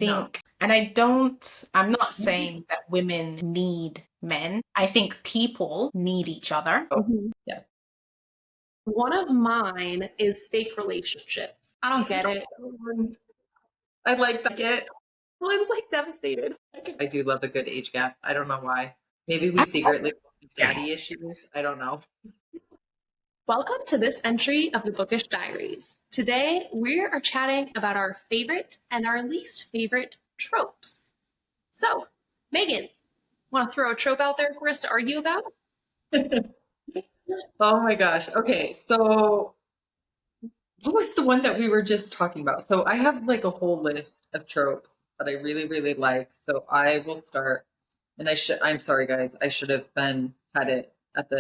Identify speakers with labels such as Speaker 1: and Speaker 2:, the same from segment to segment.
Speaker 1: No.
Speaker 2: think, and I'm not saying that women need men. I think people need each other.
Speaker 1: Mhm.
Speaker 2: Yeah.
Speaker 1: One of mine is fake relationships. I don't get it.
Speaker 2: I like that.
Speaker 1: Lynn's like devastated.
Speaker 3: I do love a good age gap. I don't know why. Maybe we secretly have daddy issues. I don't know.
Speaker 1: Welcome to this entry of the Bookish Diaries. Today we are chatting about our favorite and our least favorite tropes. So, Megan, want to throw a trope out there for us to argue about?
Speaker 3: Oh my gosh. Okay, so what was the one that we were just talking about? So I have like a whole list of tropes that I really, really like. So I will start, and I'm sorry guys, I should have had it at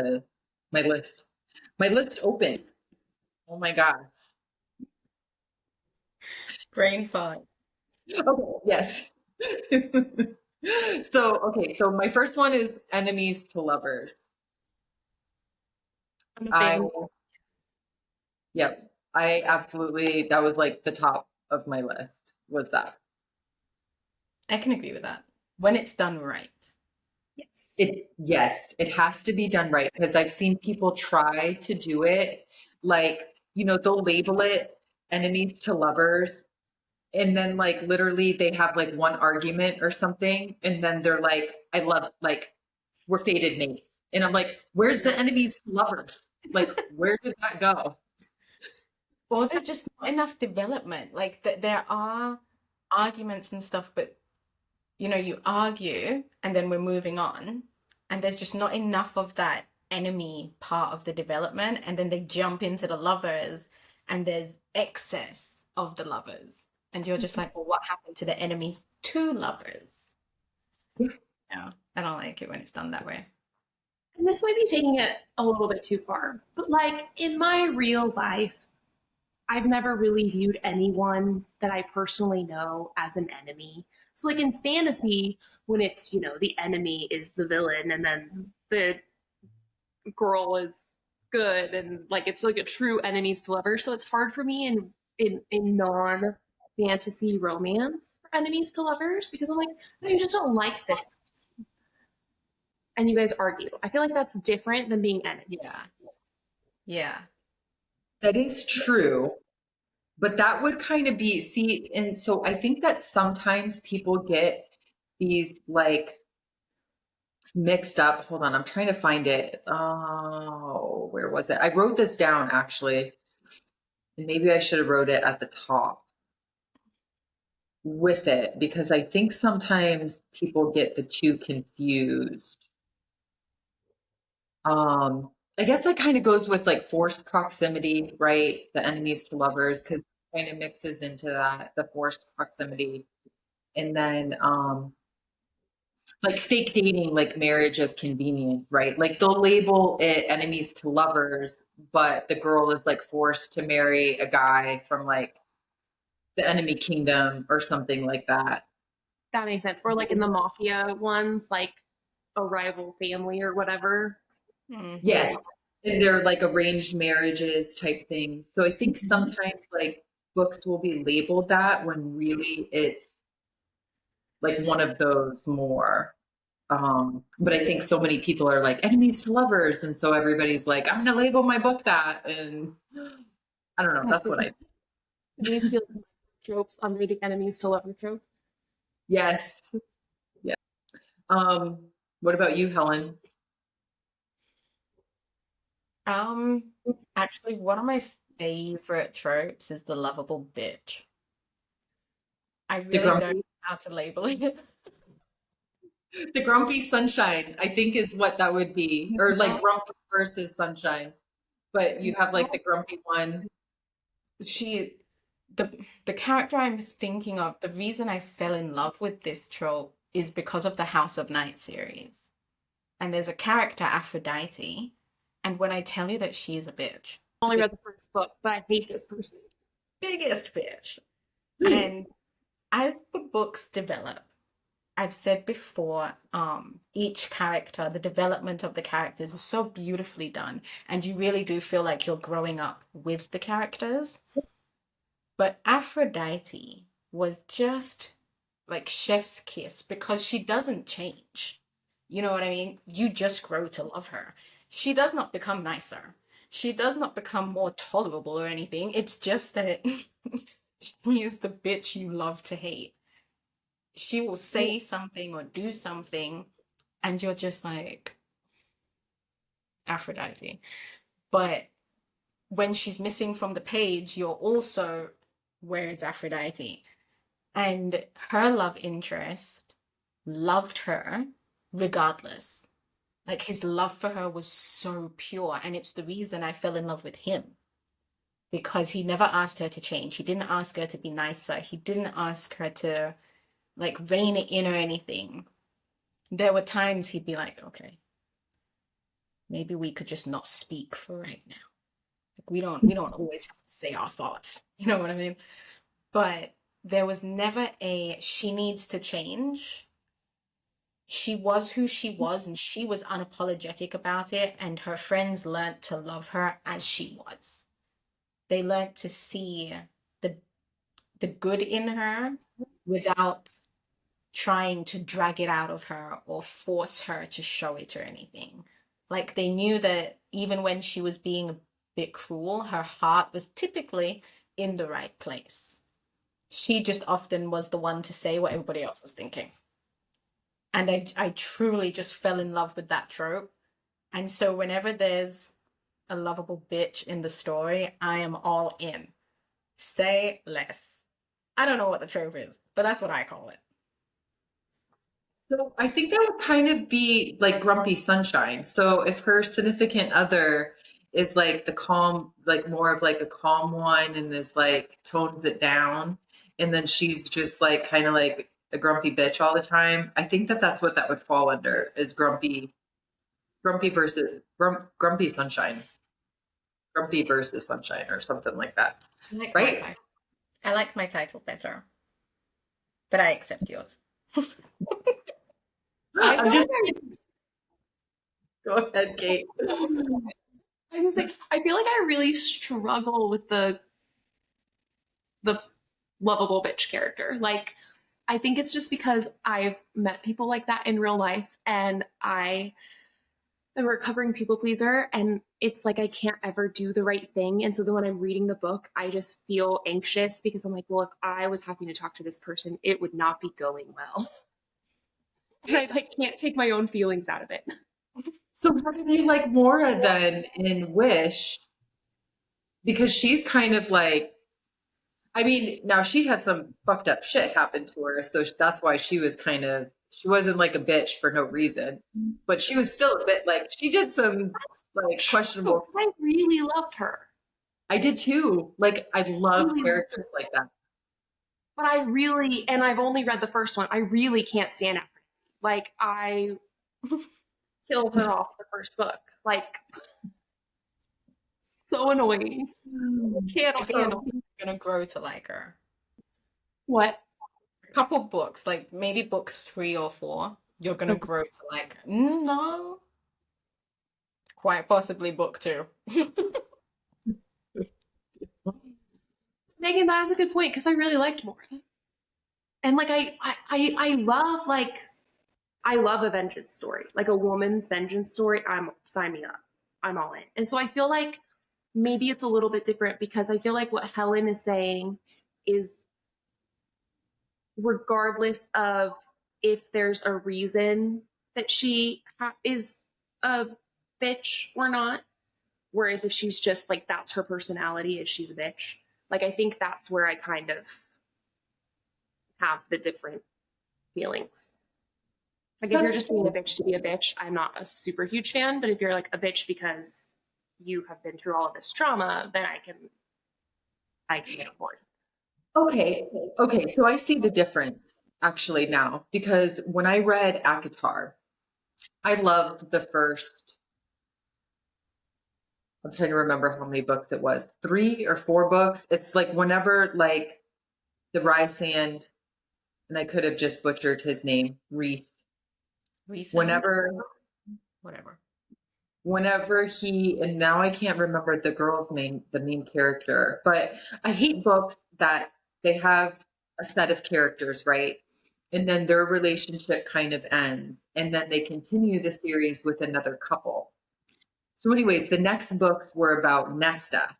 Speaker 3: my list. My list open. Oh my God.
Speaker 2: Brain fart.
Speaker 3: Okay, yes. So my first one is enemies to lovers.
Speaker 1: I'm a
Speaker 3: I
Speaker 1: fan.
Speaker 3: Yep. I absolutely, that was like the top of my list was that.
Speaker 2: I can agree with that. When it's done right.
Speaker 1: Yes.
Speaker 3: Yes, it has to be done right because I've seen people try to do it like, they'll label it enemies to lovers and then like literally they have like one argument or something and then they're like, I love like we're fated mates. And I'm like, where's the enemies to lovers? Like, where did that go?
Speaker 2: Or there's just not enough development. Like there are arguments and stuff, but you argue and then we're moving on, and there's just not enough of that enemy part of the development, and then they jump into the lovers and there's excess of the lovers. And you're just like, well, what happened to the enemies to lovers? Yeah, I don't like it when it's done that way.
Speaker 1: And this might be taking it a little bit too far, but like in my real life, I've never really viewed anyone that I personally know as an enemy. So, like in fantasy, when it's, the enemy is the villain and then the girl is good and like it's like a true enemies to lovers. So it's hard for me in non fantasy romance for enemies to lovers because I'm like, no, you just don't like this. And you guys argue. I feel like that's different than being enemies.
Speaker 2: Yeah. Yeah.
Speaker 3: That is true. But that would kind of see, and so I think that sometimes people get these like mixed up. Hold on, I'm trying to find it. Oh, where was it? I wrote this down actually. And maybe I should have wrote it at the top with it because I think sometimes people get the two confused. I guess that kind of goes with like forced proximity, right? The enemies to lovers, because kind of mixes into that, the forced proximity. And then like fake dating, like marriage of convenience, right? Like they'll label it enemies to lovers, but the girl is like forced to marry a guy from like the enemy kingdom or something like that.
Speaker 1: That makes sense. Or like in the mafia ones, like a rival family or whatever.
Speaker 3: Yes. And they're like arranged marriages type things. So I think sometimes like books will be labeled that when really it's like one of those more. But I think so many people are like enemies to lovers. And so everybody's like, I'm going to label my book that. And I don't know. That's what I think.
Speaker 1: It needs to be like tropes under the enemies to lover trope.
Speaker 3: Yes. Yeah. What about you, Helen?
Speaker 2: Actually, one of my favorite tropes is the lovable bitch. I really don't know how to label it.
Speaker 3: The grumpy sunshine, I think is what that would be. Or like grumpy versus sunshine. But you have like the grumpy one.
Speaker 2: The character I'm thinking of, the reason I fell in love with this trope is because of the House of Night series. And there's a character, Aphrodite, and when I tell you that she is a bitch.
Speaker 1: I only read the first book, but I hate this person.
Speaker 2: Biggest bitch. And as the books develop, I've said before, each character, the development of the characters is so beautifully done, and you really do feel like you're growing up with the characters. But Aphrodite was just like chef's kiss because she doesn't change. You know what I mean? You just grow to love her. She does not become nicer. She does not become more tolerable or anything. It's just that she is the bitch you love to hate. She will say something or do something, and you're just like, Aphrodite. But when she's missing from the page, you're also, where is Aphrodite? And her love interest loved her regardless. Like his love for her was so pure. And it's the reason I fell in love with him. Because he never asked her to change. He didn't ask her to be nicer. He didn't ask her to like rein it in or anything. There were times he'd be like, okay, maybe we could just not speak for right now. Like we don't always have to say our thoughts. You know what I mean? But there was never a she needs to change. She was who she was and she was unapologetic about it, and her friends learnt to love her as she was. They learnt to see the the good in her without trying to drag it out of her or force her to show it or anything. Like they knew that even when she was being a bit cruel, her heart was typically in the right place. She just often was the one to say what everybody else was thinking. And I truly just fell in love with that trope. And so whenever there's a lovable bitch in the story, I am all in. Say less. I don't know what the trope is, but that's what I call it.
Speaker 3: So I think that would kind of be like grumpy sunshine. So if her significant other is like the calm, like more of like a calm one and is like tones it down, and then she's just like kind of like a grumpy bitch all the time, I think that that's what that would fall under is grumpy versus grumpy sunshine, grumpy versus sunshine or something like that.
Speaker 2: I like my
Speaker 3: Right?
Speaker 2: title. I like my title better, but I accept yours.
Speaker 1: I
Speaker 3: I'm
Speaker 1: feel
Speaker 3: just
Speaker 1: like
Speaker 3: go ahead, Kate.
Speaker 1: I was like, I feel like I really struggle with the lovable bitch character. Like, I think it's just because I've met people like that in real life, and I am a recovering people pleaser, and it's like I can't ever do the right thing. And so then when I'm reading the book, I just feel anxious because I'm like, well, if I was having to talk to this person, it would not be going well. And I like can't take my own feelings out of it.
Speaker 3: So how do you like Mora then in Wish? Because she's kind of like, I mean, now she had some fucked up shit happen to her, so that's why she was kind of, she wasn't like a bitch for no reason, but she was still a bit like, she did some like questionable.
Speaker 1: I really loved her.
Speaker 3: I did too. Like, I love
Speaker 1: Really,
Speaker 3: characters like that.
Speaker 1: but I really, and I've only read the first one. I really can't stand it. Like I kill her off the first book. Like so annoying. Can't
Speaker 2: I
Speaker 1: handle
Speaker 2: think you're gonna grow to like her.
Speaker 1: what.
Speaker 2: A couple books, like maybe book 3 or 4, you're gonna grow to like her. No, quite possibly book 2.
Speaker 1: Megan, that is a good point because I really liked Mora. And like I love like I love a vengeance story, like a woman's vengeance story. I'm sign me up. I'm all in. And so I feel like maybe it's a little bit different because I feel like what Helen is saying is regardless of if there's a reason that she is a bitch or not. Whereas if she's just like that's her personality, is she's a bitch. Like I think that's where I kind of have the different feelings. Like if you're just being a bitch to be a bitch, I'm not a super huge fan. But if you're like a bitch because you have been through all of this trauma, then I can get on board.
Speaker 3: Okay. So I see the difference actually now because when I read Akatar, I loved the first, I'm trying to remember how many books it was, 3 or 4 books. It's like whenever like the Rysand, and I could have just butchered his name, Reese. Whenever
Speaker 2: Whatever.
Speaker 3: whenever he, and now I can't remember the girl's name, the main character, but I hate books that they have a set of characters, right? and then their relationship kind of ends, and then they continue the series with another couple. So anyways, the next books were about Nesta,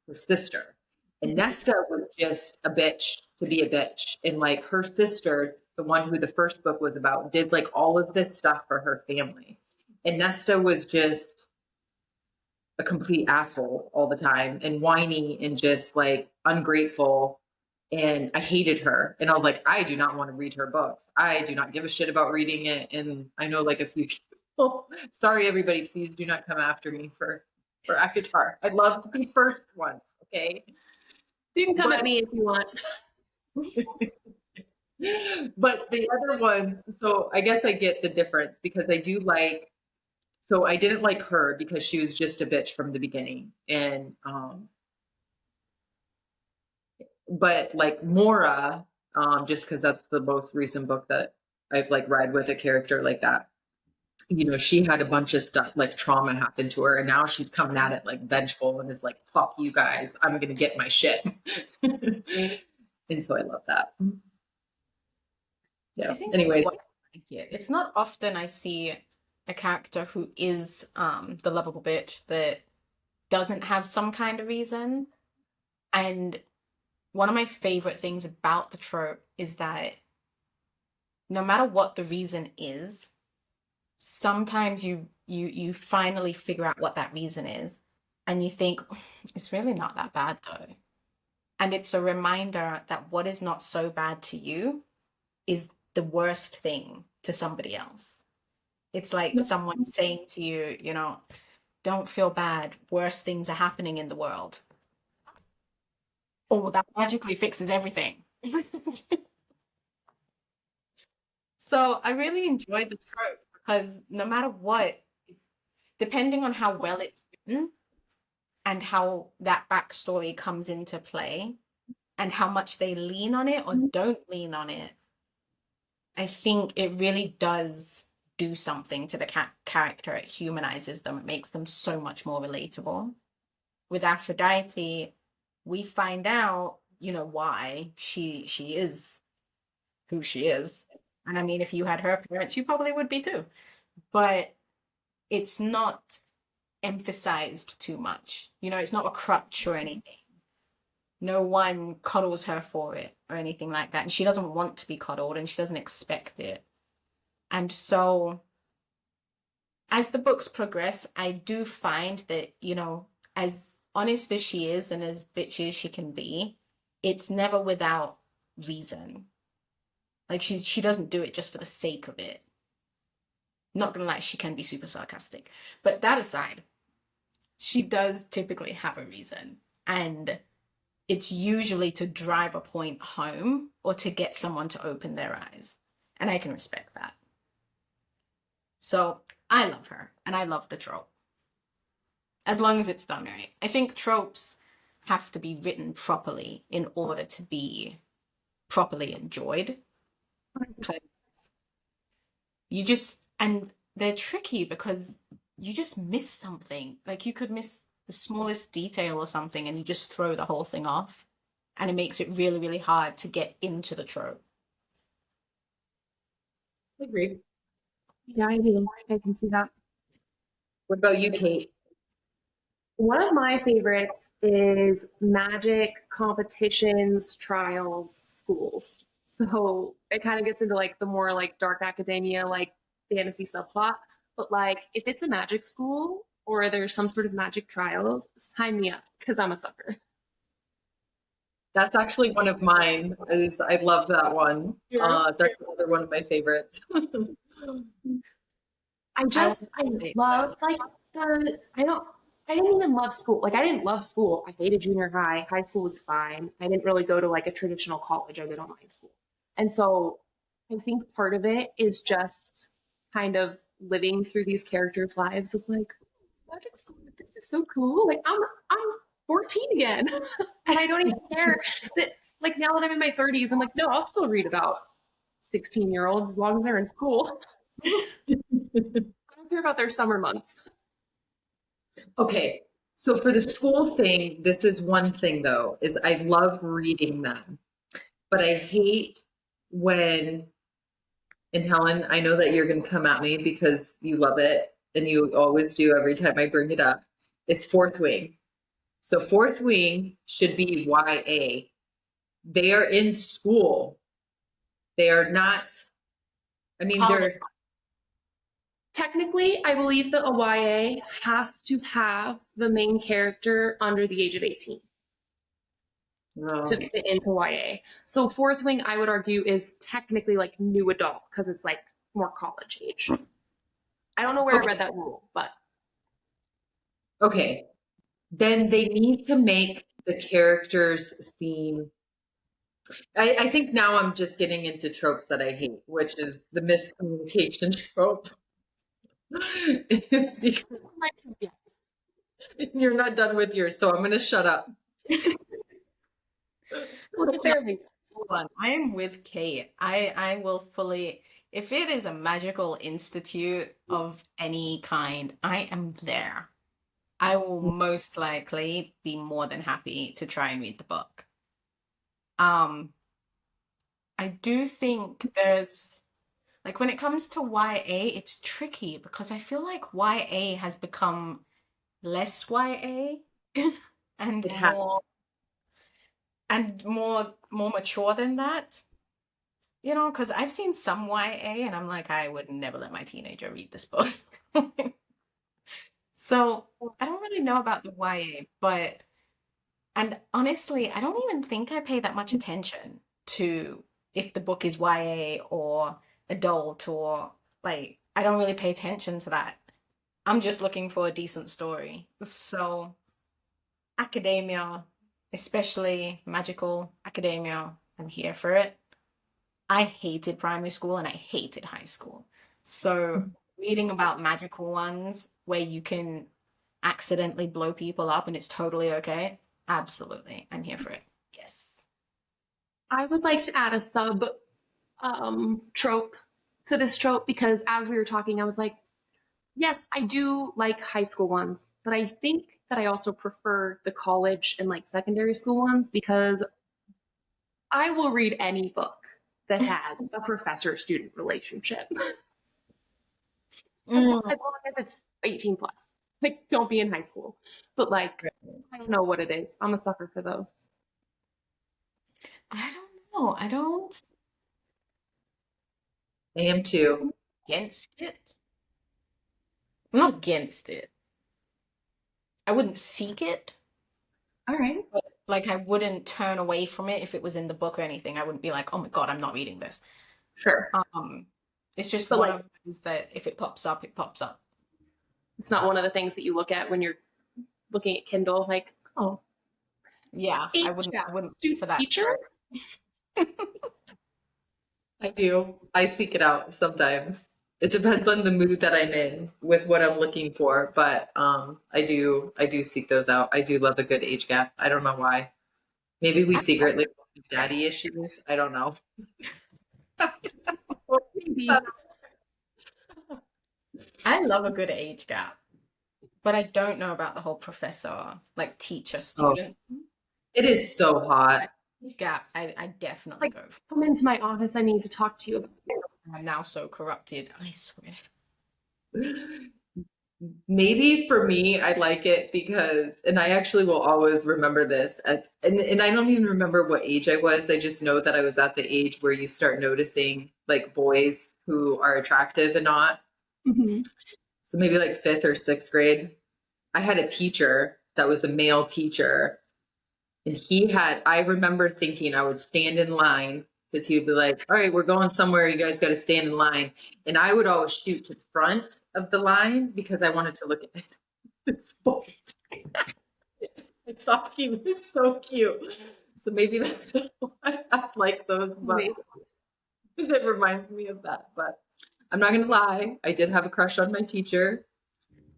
Speaker 3: her sister. And Nesta was just a bitch to be a bitch. And like her sister, the one who the first book was about, did like all of this stuff for her family. And Nesta was just a complete asshole all the time and whiny and just like ungrateful. And I hated her. And I was like, I do not want to read her books. I do not give a shit about reading it. And I know like a few people. Sorry, everybody, please do not come after me for Akatar. I'd love to be first one. Okay.
Speaker 1: You can come
Speaker 3: But-
Speaker 1: at me if you want.
Speaker 3: But the other ones, so I guess I get the difference because I do like, so I didn't like her because she was just a bitch from the beginning. And but like Mora, just because that's the most recent book that I've like read with a character like that. You know, she had a bunch of stuff like trauma happen to her, and now she's coming at it like vengeful and is like, "Fuck you guys, I'm gonna get my shit." And so I love that. Yeah.
Speaker 2: I think
Speaker 3: Anyways,
Speaker 2: that's what I like it. It's not often I see a character who is the lovable bitch that doesn't have some kind of reason. And one of my favorite things about the trope is that no matter what the reason is, sometimes you finally figure out what that reason is, and you think it's really not that bad though. And it's a reminder that what is not so bad to you is the worst thing to somebody else. It's like someone saying to you, you know, don't feel bad. Worse things are happening in the world. Oh, that magically fixes everything. So I really enjoyed the trope because no matter what, depending on how well it's written and how that backstory comes into play and how much they lean on it or don't lean on it, I think it really does do something to the character. It humanizes them. It makes them so much more relatable. With Aphrodite, we find out, you know, why she is who she is. And I mean, if you had her parents, you probably would be too. But it's not emphasized too much. You know, it's not a crutch or anything. No one coddles her for it or anything like that. And she doesn't want to be coddled and she doesn't expect it. And so as the books progress, I do find that, you know, as honest as she is and as bitchy as she can be, it's never without reason. Like she doesn't do it just for the sake of it. Not gonna lie, she can be super sarcastic. But that aside, she does typically have a reason. And it's usually to drive a point home or to get someone to open their eyes. And I can respect that. So I love her and I love the trope. As long as it's done right. I think tropes have to be written properly in order to be properly enjoyed. Because you just, and they're tricky because you just miss something. Like you could miss the smallest detail or something and you just throw the whole thing off. And it makes it really, really hard to get into the trope.
Speaker 3: agreed.
Speaker 1: Yeah, I do. I can see that.
Speaker 3: What about you, Kate?
Speaker 1: One of my favorites is magic competitions, trials, schools. So it kind of gets into like the more like dark academia, like fantasy subplot. But like if it's a magic school or there's some sort of magic trials, sign me up because I'm a sucker.
Speaker 3: That's actually one of mine. I love that one. That's another one of my favorites.
Speaker 1: I love like I didn't even love school. Like I didn't love school. I hated junior high. High school was fine. I didn't really go to like a traditional college. I did online school. And so I think part of it is just kind of living through these characters' lives of like, magic school, this is so cool. Like I'm 14 again. And I don't even care that like now that I'm in my 30s, I'm like, no, I'll still read about 16-year-olds as long as they're in school. I don't care about their summer months.
Speaker 3: Okay, so for the school thing, this is one thing though, is I love reading them, but I hate when And Helen, I know that you're going to come at me because you love it and you always do every time I bring it up. It's fourth wing. So fourth wing should be YA. They are in school. They are not, I mean,
Speaker 2: College.
Speaker 3: they're,
Speaker 1: Technically, I believe that a YA has to have the main character under the age of 18 to
Speaker 3: oh,
Speaker 1: fit into YA. So fourth wing, I would argue, is technically like new adult because it's like more college age. I don't know where I
Speaker 3: okay.
Speaker 1: read that rule, but
Speaker 3: Okay. Then they need to make the characters seem, I think now I'm just getting into tropes that I hate, which is the miscommunication trope. Because you're not done with yours, so I'm going to shut up.
Speaker 1: look at their link.
Speaker 2: Hold on. I am with Kate. I will fully, if it is a magical institute of any kind, I am there. I will most likely be more than happy to try and read the book. I do think there's like when it comes to YA, it's tricky because I feel like YA has become less YA and
Speaker 3: It has.
Speaker 2: more mature than that. You know, because I've seen some YA and I'm like, I would never let my teenager read this book. So I don't really know about the YA, but and honestly, I don't even think I pay that much attention to if the book is YA or adult or like I don't really pay attention to that. I'm just looking for a decent story. So academia, especially magical academia, I'm here for it. I hated primary school and I hated high school. So reading about magical ones where you can accidentally blow people up and it's totally okay, absolutely. I'm here for it. Yes.
Speaker 1: I would like to add a sub trope to this trope because as we were talking, I was like, yes, I do like high school ones, but I think that I also prefer the college and like secondary school ones because I will read any book that has a professor student relationship
Speaker 2: Mm,
Speaker 1: as long as it's 18 plus. Like, don't be in high school. But like, I don't know what it is. I'm a sucker for those.
Speaker 2: I don't know. I don't
Speaker 3: I am too.
Speaker 2: against it. I'm not against it. I wouldn't seek it.
Speaker 1: All right.
Speaker 2: But, like I wouldn't turn away from it if it was in the book or anything. I wouldn't be like, oh my God, I'm not reading this.
Speaker 1: Sure.
Speaker 2: Um, it's just
Speaker 1: But
Speaker 2: one
Speaker 1: like,
Speaker 2: of those that if it pops up, it pops up.
Speaker 1: it's not one of the things that you look at when you're looking at Kindle, like, oh,
Speaker 2: Yeah,
Speaker 1: age
Speaker 2: I
Speaker 1: gap,
Speaker 2: wouldn't look for
Speaker 1: student
Speaker 2: that.
Speaker 1: teacher.
Speaker 3: I do. I seek it out sometimes. It depends on the mood that I'm in with what I'm looking for, but I do seek those out. I do love a good age gap. I don't know why. Maybe we secretly have daddy issues. I don't know.
Speaker 1: Maybe.
Speaker 2: I love a good age gap, but I don't know about the whole professor, like teacher
Speaker 3: Oh,
Speaker 2: student
Speaker 3: it is so hot.
Speaker 2: age gap. I definitely
Speaker 1: Like,
Speaker 2: go for.
Speaker 1: come into my office. I need to talk to you about
Speaker 2: I'm now so corrupted. I swear.
Speaker 3: Maybe for me, I like it because, and I actually will always remember this. And I don't even remember what age I was. I just know that I was at the age where you start noticing like boys who are attractive and not.
Speaker 1: Mhm.
Speaker 3: So maybe like fifth or sixth grade. I had a teacher that was a male teacher, and I remember thinking I would stand in line because he would be like, all right, we're going somewhere. You guys got to stand in line. And I would always shoot to the front of the line because I wanted to look at this boy. I thought he was so cute. So maybe that's why I like those books. It reminds me of that. But I'm not going to lie. I did have a crush on my teacher.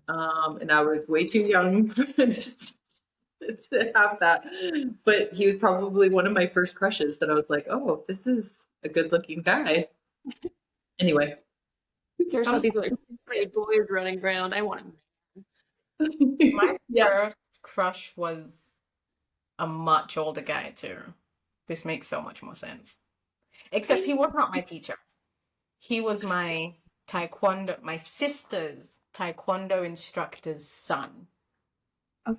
Speaker 3: And I was way too young to have that. But he was probably one of my first crushes that I was like, oh, this is a good looking guy. Anyway.
Speaker 1: Who cares
Speaker 2: I'm
Speaker 1: about these like great boys running around? I want
Speaker 2: My
Speaker 3: Yeah.
Speaker 2: first crush was a much older guy too. This makes so much more sense. Except he was not my teacher. He was my sister's taekwondo instructor's son.
Speaker 1: Oh.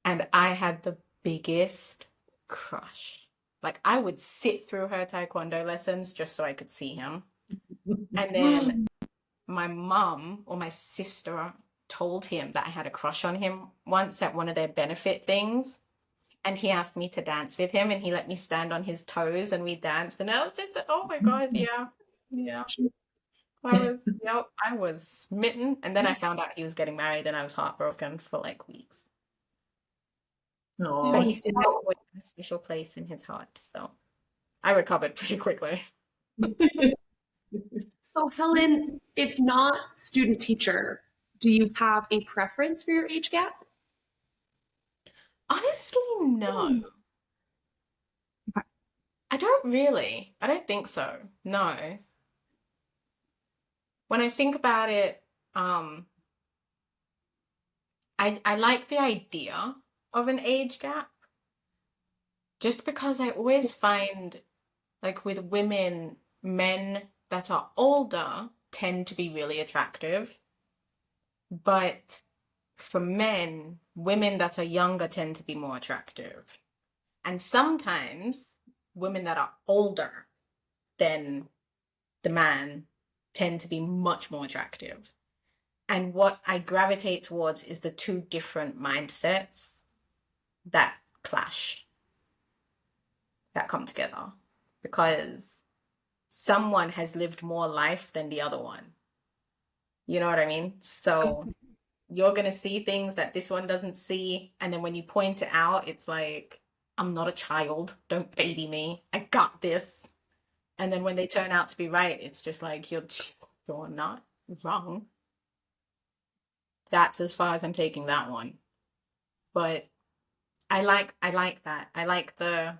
Speaker 2: And I had the biggest crush. Like, I would sit through her taekwondo lessons just so I could see him. And then my mom or my sister told him that I had a crush on him once at one of their benefit things. And he asked me to dance with him, and he let me stand on his toes, and we danced. And I was just, oh my God, yeah. Yeah. I was smitten. And then I found out he was getting married, and I was heartbroken for like weeks.
Speaker 3: Oh,
Speaker 2: But he still has always a special place in his heart. So I recovered pretty quickly.
Speaker 1: So, Helen, if not student teacher, do you have a preference for your age gap?
Speaker 2: Honestly, no.
Speaker 1: Okay.
Speaker 2: I don't think so. No. When I think about it, I like the idea of an age gap, just because I always find, like, with women, men that are older tend to be really attractive, but for men, women that are younger tend to be more attractive. And sometimes women that are older than the man tend to be much more attractive. And what I gravitate towards is the two different mindsets that clash, that come together, because someone has lived more life than the other one. You know what I mean? So you're going to see things that this one doesn't see. And then when you point it out, it's like, I'm not a child. Don't baby me. I got this. And then when they turn out to be right, it's just like, you're not wrong. That's as far as I'm taking that one. But I like that. I like the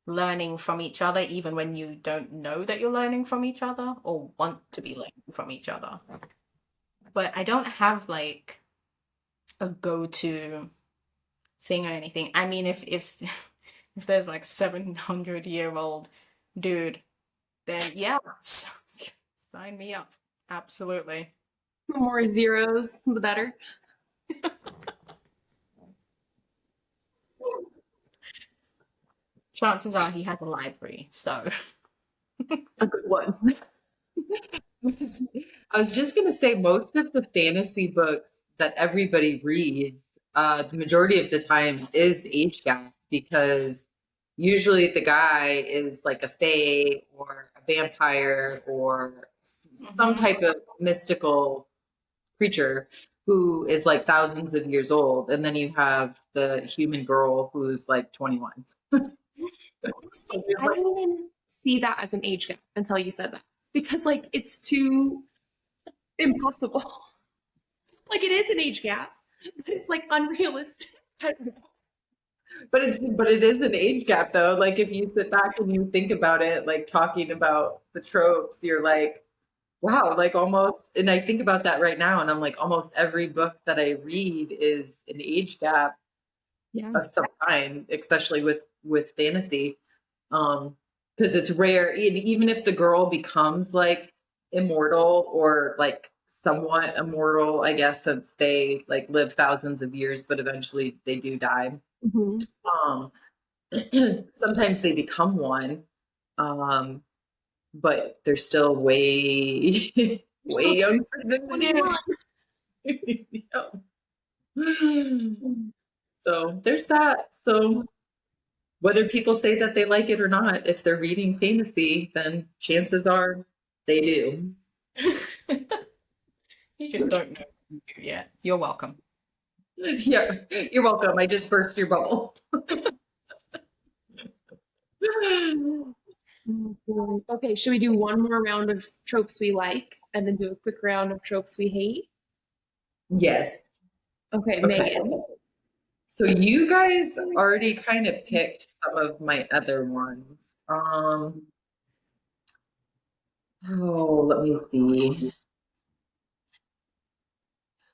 Speaker 2: learning from each other, even when you don't know that you're learning from each other or want to be learning from each other. But I don't have like a go-to thing or anything. I mean, if there's like 700-year-old dude, then yeah, sign me up. Absolutely.
Speaker 1: The more zeros, the better.
Speaker 2: Chances are he has a library, so.
Speaker 1: A good one.
Speaker 3: I was just going to say, most of the fantasy books that everybody reads, the majority of the time is age gap, because usually the guy is like a fae or a vampire or some type of mystical creature who is like thousands of years old. And then you have the human girl who's like 21.
Speaker 1: See, I didn't even see that as an age gap until you said that, because like it's too impossible. Like it is an age gap, but it's like unrealistic. I don't know.
Speaker 3: But it is an age gap though. Like if you sit back and you think about it, like talking about the tropes, you're like, wow, like almost, and I think about that right now and I'm like, almost every book that I read is an age gap
Speaker 1: Yeah.
Speaker 3: of some kind, especially with fantasy. Because it's rare, and even if the girl becomes like immortal or like somewhat immortal, I guess, since they like live thousands of years, but eventually they do die.
Speaker 1: Mm-hmm.
Speaker 3: Um, sometimes they become one, but they're still way way
Speaker 1: Still
Speaker 3: younger than the
Speaker 1: 21.
Speaker 3: So there's that. So whether people say that they like it or not, if they're reading fantasy, then chances are they do.
Speaker 2: You just don't know yet. You're welcome.
Speaker 3: Yeah, you're welcome. I just burst your bubble.
Speaker 1: Okay, should we do one more round of tropes we like and then do a quick round of tropes we hate?
Speaker 3: Yes.
Speaker 1: Okay,
Speaker 3: Okay.
Speaker 1: Megan.
Speaker 3: So you guys already kind of picked some of my other ones. Let me see.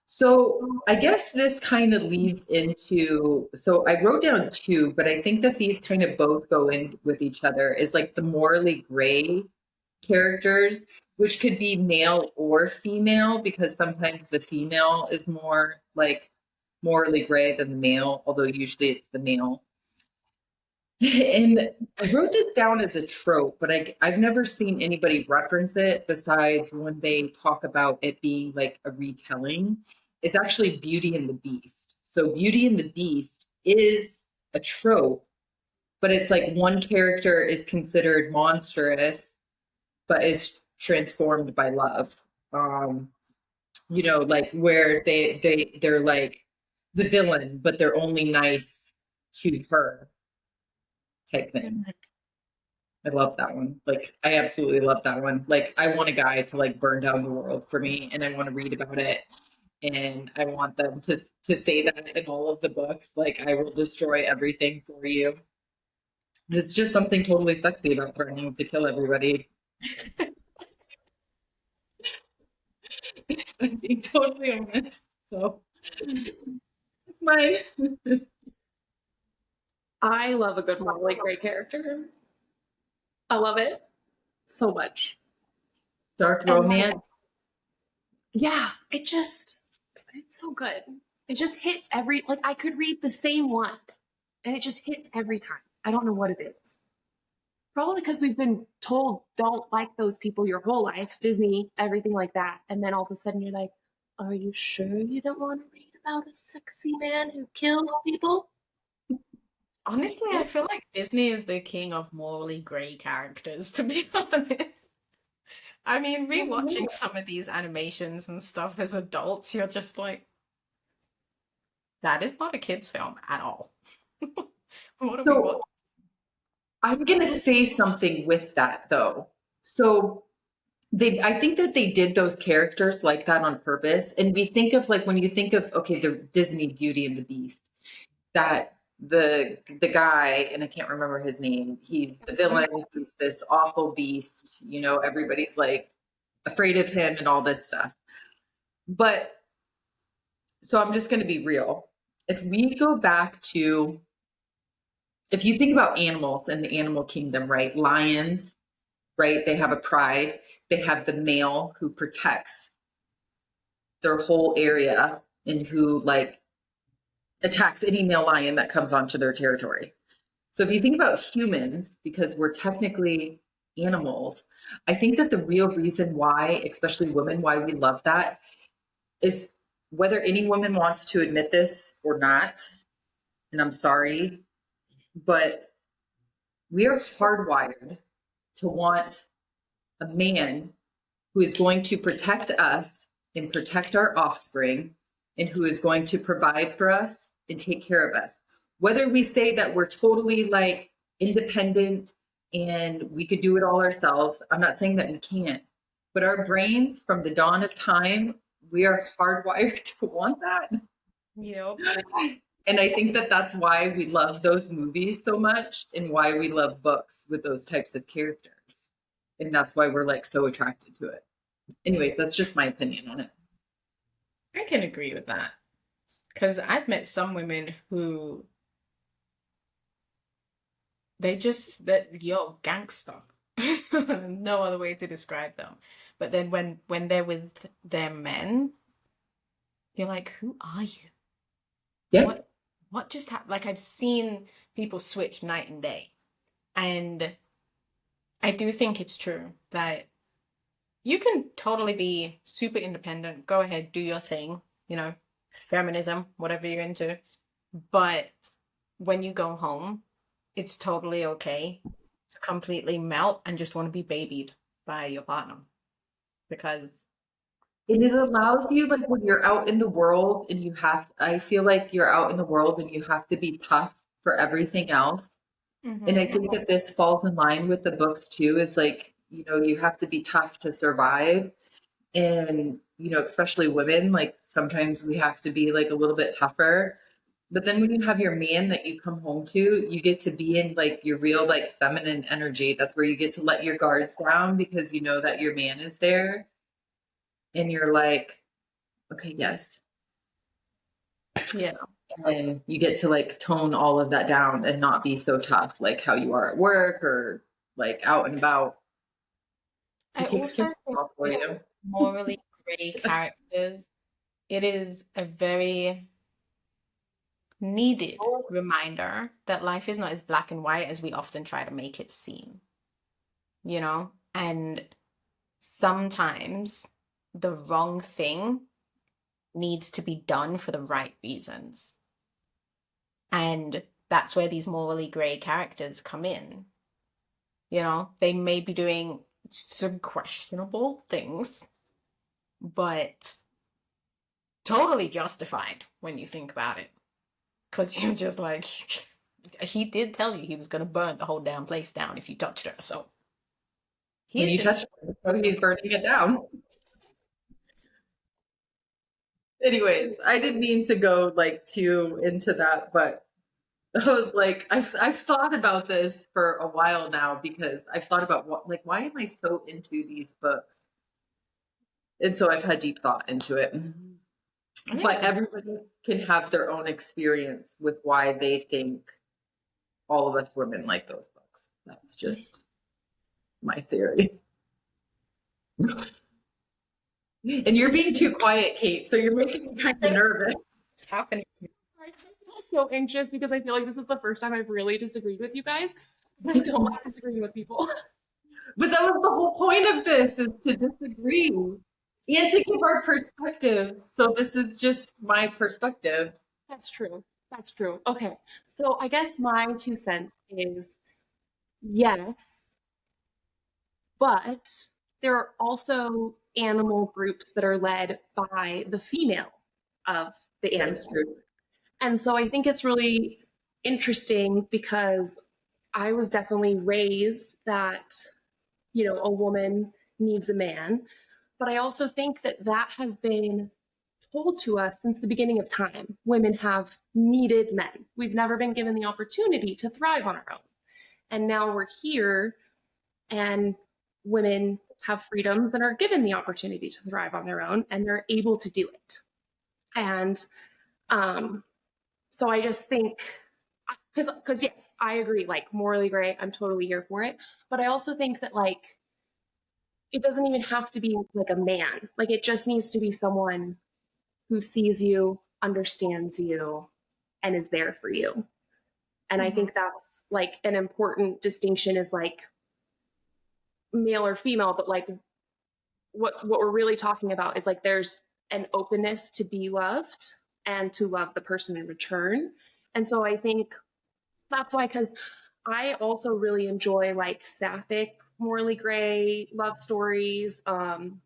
Speaker 3: So I guess this kind of leads into, so I wrote down two, but I think that these kind of both go in with each other, is like the morally gray characters, which could be male or female, because sometimes the female is more like morally gray than the male, although usually it's the male. And I wrote this down as a trope, but I've never seen anybody reference it besides when they talk about it being like a retelling. It's actually Beauty and the Beast. So Beauty and the Beast is a trope, but it's like one character is considered monstrous, but is transformed by love. Like where they're like the villain, but they're only nice to her type thing. I love that one. Like, I absolutely love that one. Like, I want a guy to like burn down the world for me, and I want to read about it, and I want them to say that in all of the books. Like, I will destroy everything for you. It's just something totally sexy about threatening to kill everybody. I'm being totally honest. So, it's mine.
Speaker 1: I love a good morally gray character. I love it so much.
Speaker 3: Dark
Speaker 1: And
Speaker 3: romance.
Speaker 1: yeah, it's so good. It just hits like I could read the same one and it just hits every time. I don't know what it is. Probably because we've been told don't like those people your whole life, Disney, everything like that. And then all of a sudden you're like, are you sure you don't want to read about a sexy man who kills people?
Speaker 2: Honestly, I feel like Disney is the king of morally grey characters, to be honest. I mean, rewatching some of these animations and stuff as adults, you're just like, that is not a kid's film at all. What are we watching?
Speaker 3: So I'm gonna say something with that though. So I think that they did those characters like that on purpose. And we think of like when you think of okay, the Disney Beauty and the Beast, that the guy, and I can't remember his name, he's the villain, he's this awful beast, everybody's like afraid of him and all this stuff. But so I'm just gonna be real. If we go back to if you think about animals in the animal kingdom, right? Lions, right? They have a pride. They have the male who protects their whole area and who like attacks any male lion that comes onto their territory. So if you think about humans, because we're technically animals, I think that the real reason why, especially women, why we love that is whether any woman wants to admit this or not, and I'm sorry, but we are hardwired to want a man who is going to protect us and protect our offspring and who is going to provide for us and take care of us. Whether we say that we're totally like independent and we could do it all ourselves, I'm not saying that we can't, but our brains from the dawn of time, we are hardwired to want that.
Speaker 2: Yep.
Speaker 3: And I think that that's why we love those movies so much and why we love books with those types of characters. And that's why we're like so attracted to it. Anyways, that's just my opinion on it.
Speaker 2: I can agree with that. Because I've met some women who yo, gangster. No other way to describe them. But then when they're with their men, you're like, who are you?
Speaker 3: Yeah.
Speaker 2: What just happened? Like, I've seen people switch night and day. And I do think it's true that you can totally be super independent, go ahead, do your thing, feminism, whatever you're into. But when you go home, it's totally okay to completely melt and just want to be babied by your partner. Because
Speaker 3: And it allows you, like, when you're out in the world and I feel like you're out in the world and you have to be tough for everything else. And I think that this falls in line with the books too, is like, you have to be tough to survive. And, especially women, like sometimes we have to be like a little bit tougher. But then when you have your man that you come home to, you get to be in like your real like feminine energy. That's where you get to let your guards down because you know that your man is there. And you're like, okay, yes.
Speaker 2: yeah.
Speaker 3: And you get to like tone all of that down and not be so tough like how you are at work or like out and about. He
Speaker 2: I
Speaker 3: takes care
Speaker 2: also
Speaker 3: of
Speaker 2: think
Speaker 3: stuff for
Speaker 2: with
Speaker 3: you.
Speaker 2: morally gray characters, it is a very needed reminder that life is not as black and white as we often try to make it seem, you know? And sometimes the wrong thing needs to be done for the right reasons. And that's where these morally gray characters come in. You know, they may be doing some questionable things, but totally justified when you think about it. Because you're just like, he did tell you he was going to burn the whole damn place down if you touched her. So
Speaker 3: And
Speaker 2: he's
Speaker 3: you
Speaker 2: just,
Speaker 3: touched it, so he's burning it down. Anyways, I didn't mean to go like too into that, but I was like, I've thought about this for a while now because I've thought about what, like, why am I so into these books? And so I've had deep thought into it. But
Speaker 2: yeah,
Speaker 3: everybody can have their own experience with why they think all of us women like those books. That's just my theory. And you're being too quiet, Kate, so you're making me kind of nervous.
Speaker 2: it's happening.
Speaker 1: I feel so anxious because I feel like this is the first time I've really disagreed with you guys. I don't like disagreeing with people.
Speaker 3: But that was the whole point of this, is to disagree and to give our perspective. So this is just my perspective.
Speaker 1: That's true. That's true. Okay. So I guess my 2 cents is yes, but there are also animal groups that are led by the female of the
Speaker 3: That's
Speaker 1: animal.
Speaker 3: true.
Speaker 1: And so I think it's really interesting because I was definitely raised that, a woman needs a man. But I also think that that has been told to us since the beginning of time. Women have needed men. We've never been given the opportunity to thrive on our own. And now we're here, and women have freedoms and are given the opportunity to thrive on their own, and they're able to do it. And um, so I just think, because yes, I agree, like morally gray, I'm totally here for it. But I also think that like it doesn't even have to be like a man. Like it just needs to be someone who sees you, understands you, and is there for you. And I
Speaker 2: Mhm.
Speaker 1: think that's like an important distinction, is like male or female, but like what we're really talking about is like there's an openness to be loved and to love the person in return. And so I think that's why, because I also really enjoy like sapphic, morally gray love stories, and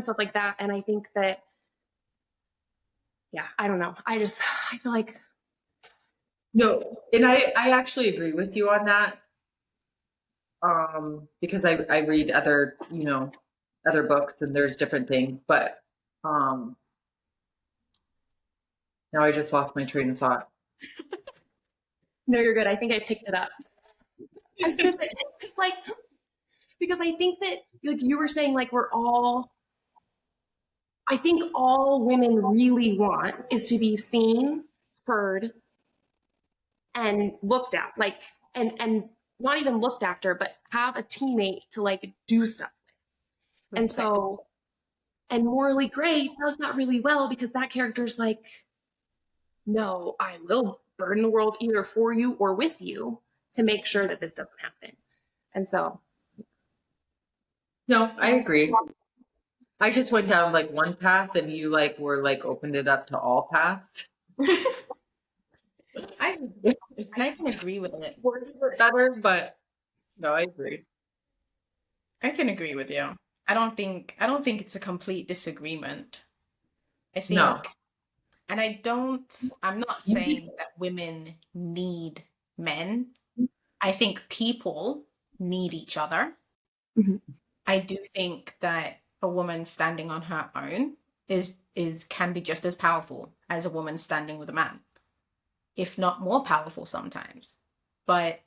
Speaker 1: stuff like that. And I think that, yeah, I don't know. I feel like,
Speaker 3: No, and I actually agree with you on that. Because I read other, other books and there's different things, but um now I just lost my train of thought.
Speaker 1: no, you're good. I think I picked it up. I was gonna say, it's like, because I think that, like you were saying, like I think all women really want is to be seen, heard, and looked at, like, and not even looked after, but have a teammate to like do stuff with. And
Speaker 2: Respect.
Speaker 1: so, and morally gray does that really well because that character's like, no, I will burn the world either for you or with you to make sure that this doesn't happen. And so,
Speaker 3: No, I agree. I just went down like one path and you like were like opened it up to all paths.
Speaker 2: I and I can agree with it.
Speaker 3: Words were better, but no, I agree.
Speaker 2: I can agree with you. I don't think it's a complete disagreement. I
Speaker 3: No.
Speaker 2: think, and I'm not saying that women need men. I think people need each other.
Speaker 1: mhm.
Speaker 2: I do think that a woman standing on her own is can be just as powerful as a woman standing with a man, if not more powerful sometimes. But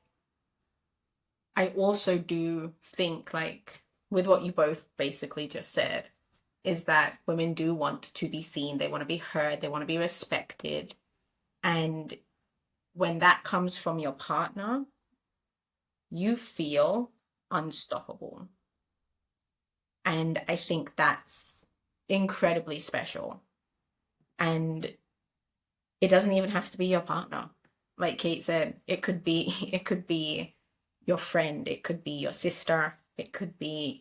Speaker 2: I also do think, like, with what you both basically just said, is that women do want to be seen, they want to be heard, they want to be respected. And when that comes from your partner, you feel unstoppable. And I think that's incredibly special. And it doesn't even have to be your partner. Like Kate said, it could be your friend, it could be your sister, it could be,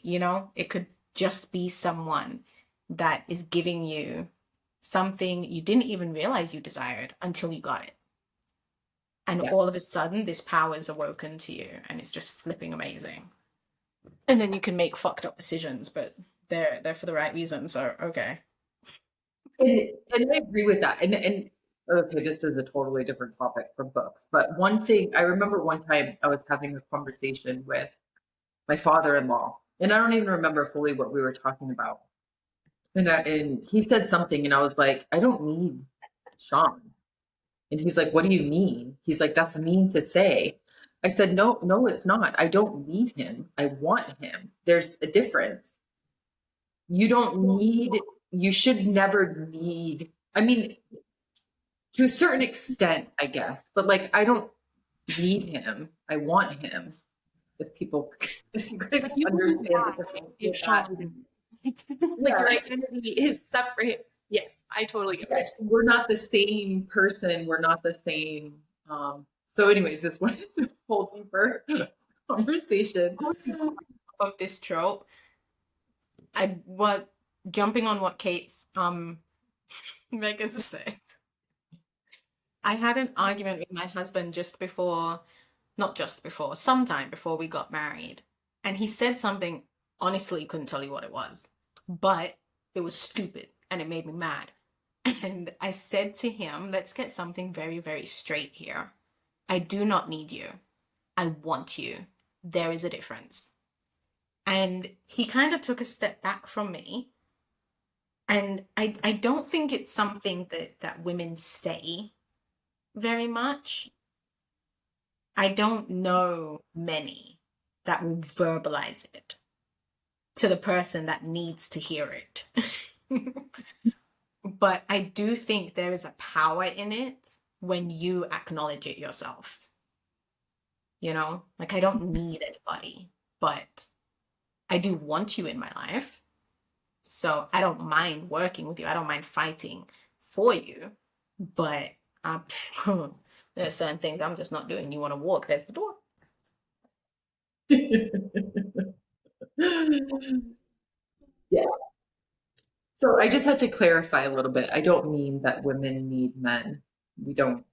Speaker 2: it could just be someone that is giving you something you didn't even realize you desired until you got it. And
Speaker 3: Yeah.
Speaker 2: all of a sudden, this power is awoken to you, and it's just flipping amazing. And then you can make fucked up decisions, but they're for the right reasons. So okay.
Speaker 3: And I agree with that. And okay, this is a totally different topic from books. But one thing I remember one time I was having a conversation with my father-in-law, and I don't even remember fully what we were talking about. And he said something, and I was like, I don't need Sean. And he's like, what do you mean? He's like, that's mean to say. I said, no, no, it's not. I don't need him. I want him. There's a difference. You don't need, you should never need, I mean, to a certain extent, I guess, but like, I don't need him. I want him. If you guys
Speaker 1: Like you wouldn't
Speaker 3: understand the
Speaker 1: die
Speaker 3: difference
Speaker 1: if
Speaker 3: with that.
Speaker 1: Sean didn't. Like your
Speaker 3: Yeah.
Speaker 1: identity is separate. Yes, I totally get what you're
Speaker 3: Yes, we're not the same person. We're not the same. So anyways, this one is a whole deeper conversation.
Speaker 2: Of this trope, jumping on what Kate's Megan said. I had an argument with my husband sometime before we got married. And he said something, honestly, couldn't tell you what it was, but it was stupid and it made me mad. And I said to him, let's get something very, very straight here. I do not need you. I want you. There is a difference. And he kind of took a step back from me. And I don't think it's something that women say very much. I don't know many that will verbalize it to the person that needs to hear it. But I do think there is a power in it when you acknowledge it yourself. Like I don't need anybody, but I do want you in my life. So I don't mind working with you. I don't mind fighting for you, but there are certain things I'm just not doing. You want to walk, there's the door.
Speaker 3: Yeah. So I just had to clarify a little bit. I don't mean that women need men. We don't.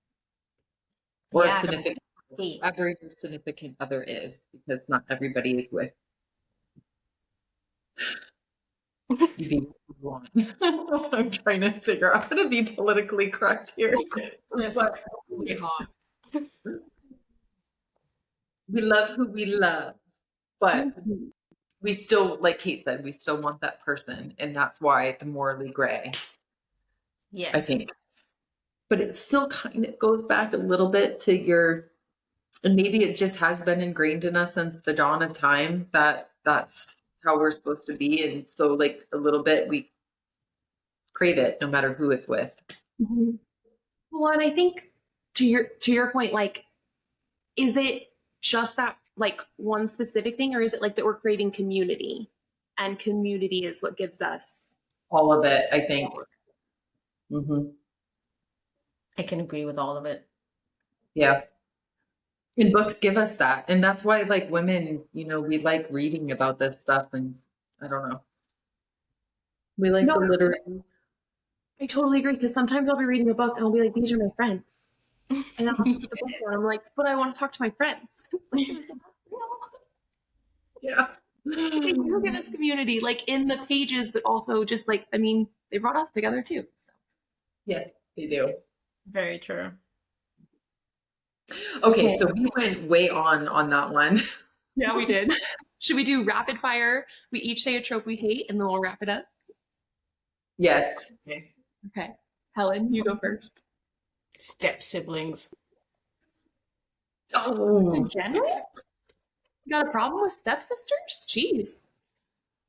Speaker 3: Or
Speaker 2: Yeah,
Speaker 3: a significant, whoever your significant other is, because not everybody is with you. I'm trying to figure out how to be politically correct here.
Speaker 2: Yes,
Speaker 3: But
Speaker 2: really hard.
Speaker 3: we love who we love, but we still, like Kate said, we still want that person, and that's why the morally gray,
Speaker 2: Yes.
Speaker 3: I think. But it still kind of goes back a little bit to and maybe it just has been ingrained in us since the dawn of time that that's how we're supposed to be, and so like a little bit we crave it no matter who it's with.
Speaker 1: Mm-hmm. Well, and I think to your point, like, is it just that like one specific thing, or is it like that we're creating community, and community is what gives us
Speaker 3: All of it, I think. Mm-hmm.
Speaker 2: I can agree with all of it.
Speaker 3: Yeah. And books give us that. And that's why, like, women, we like reading about this stuff. And I don't know. We like
Speaker 1: No,
Speaker 3: the literary.
Speaker 1: I totally agree, because sometimes I'll be reading a book and I'll be like, these are my friends. And I'll put the book down. I'm like, but I want to talk to my friends.
Speaker 3: Yeah.
Speaker 1: They do give us community, like in the pages, but also just like, I mean, they brought us together too. So.
Speaker 3: Yes, they do.
Speaker 2: Very true.
Speaker 3: Okay, so we went way on that one.
Speaker 1: Yeah, we did. Should we do rapid fire? We each say a trope we hate and then we'll wrap it up.
Speaker 3: Yes.
Speaker 1: Okay. Helen, you go first.
Speaker 2: Step siblings.
Speaker 3: Oh.
Speaker 1: In general? You got a problem with stepsisters? Jeez.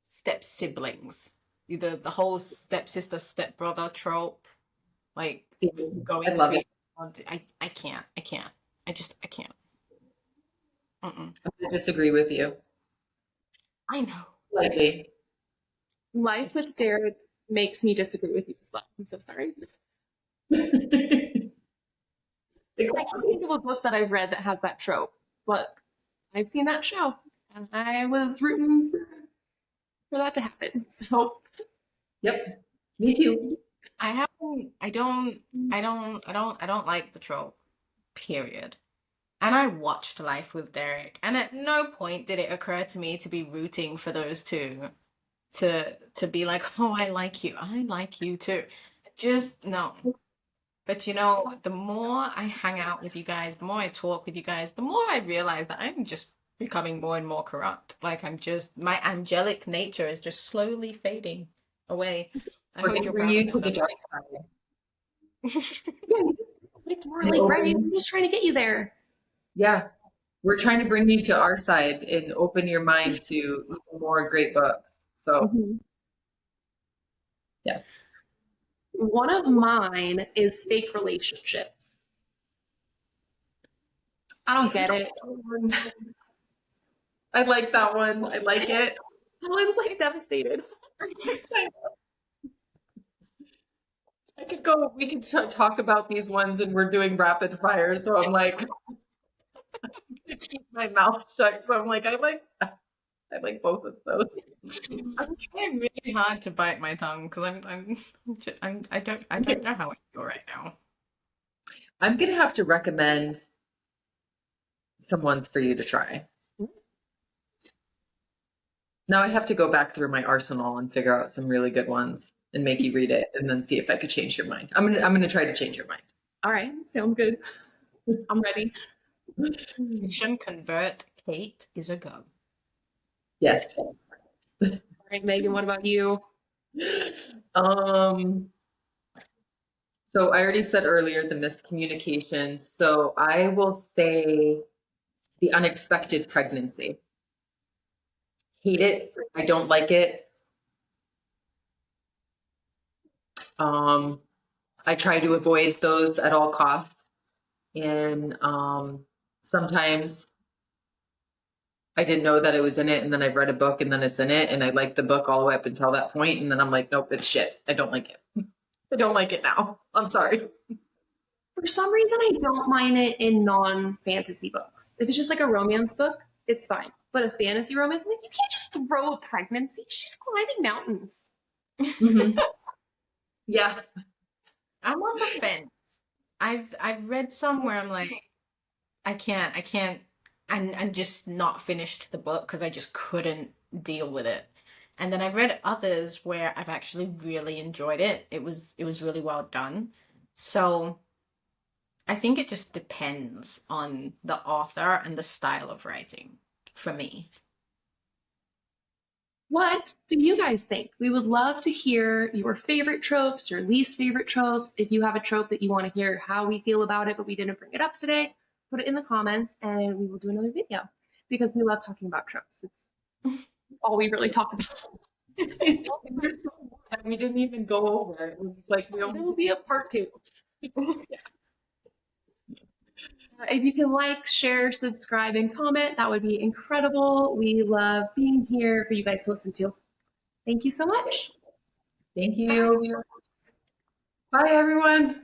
Speaker 2: Step siblings. Either the whole stepsister, stepbrother trope. Like going
Speaker 3: I love it.
Speaker 2: I can't. I can't. I can't.
Speaker 3: I'm going to disagree with you.
Speaker 2: I know.
Speaker 3: Slightly.
Speaker 1: Life with Derek makes me disagree with you as well. I'm so sorry. I can't think of a book that I've read that has that trope, but I've seen that show, and I was rooting for that to happen. So,
Speaker 3: Yep, me too.
Speaker 2: I don't like the trope, period. And I watched Life with Derek, and at no point did it occur to me to be rooting for those two, to be like, oh, I like you too. Just no. But you know, the more I hang out with you guys, the more I talk with you guys, the more I realize that I'm just becoming more and more corrupt. Like my angelic nature is just slowly fading away. I
Speaker 3: We're
Speaker 2: hope
Speaker 3: gonna
Speaker 2: you're
Speaker 3: bring
Speaker 2: proud of
Speaker 3: you to the
Speaker 2: yourself.
Speaker 3: dark side.
Speaker 1: yeah, you just like really brave. I'm just trying to get you there.
Speaker 3: Yeah, we're trying to bring you to our side and open your mind to even more great books. So,
Speaker 1: Mhm.
Speaker 3: yeah.
Speaker 1: One of mine is fake relationships. I don't get it.
Speaker 3: I like that one. I like it.
Speaker 1: Helen's like devastated.
Speaker 3: We could talk about these ones and we're doing rapid fire. So I'm like, keep my mouth shut. So I'm like, I like both of those.
Speaker 2: I'm trying really hard to bite my tongue because I don't know how I feel right now.
Speaker 3: I'm gonna have to recommend some ones for you to try. Now I have to go back through my arsenal and figure out some really good ones and make you read it and then see if I could change your mind. I'm gonna try to change your mind.
Speaker 1: All right, sound good. I'm ready.
Speaker 2: Mission convert Kate is a go.
Speaker 3: Yes.
Speaker 1: All right, Megan, what about you?
Speaker 3: Um, so I already said earlier the miscommunication. So I will say the unexpected pregnancy. Hate it. I don't like it. Um, I try to avoid those at all costs. And sometimes I didn't know that it was in it, and then I've read a book and then it's in it, and I like the book all the way up until that point, and then I'm like, nope, it's shit. I don't like it. I don't like it now. I'm sorry.
Speaker 1: For some reason, I don't mind it in non-fantasy books. If it's just like a romance book, it's fine. But a fantasy romance, like, you can't just throw a pregnancy. She's climbing mountains.
Speaker 3: Mhm. Yeah.
Speaker 2: I'm on the fence. I've read some where I'm like, I can't, and just not finished the book because I just couldn't deal with it. And then I've read others where I've actually really enjoyed it. It was really well done. So I think it just depends on the author and the style of writing for me.
Speaker 1: What do you guys think? We would love to hear your favorite tropes, your least favorite tropes. If you have a trope that you want to hear how we feel about it, but we didn't bring it up today, put it in the comments and we will do another video because we love talking about tropes. It's all we really talk about.
Speaker 3: There's so much that we didn't even go over. It was like we
Speaker 1: There
Speaker 3: only
Speaker 1: will be a part two. If you can like, share, subscribe, and comment, that would be incredible. We love being here for you guys to listen to. Thank you so much.
Speaker 3: Thank you. Bye everyone.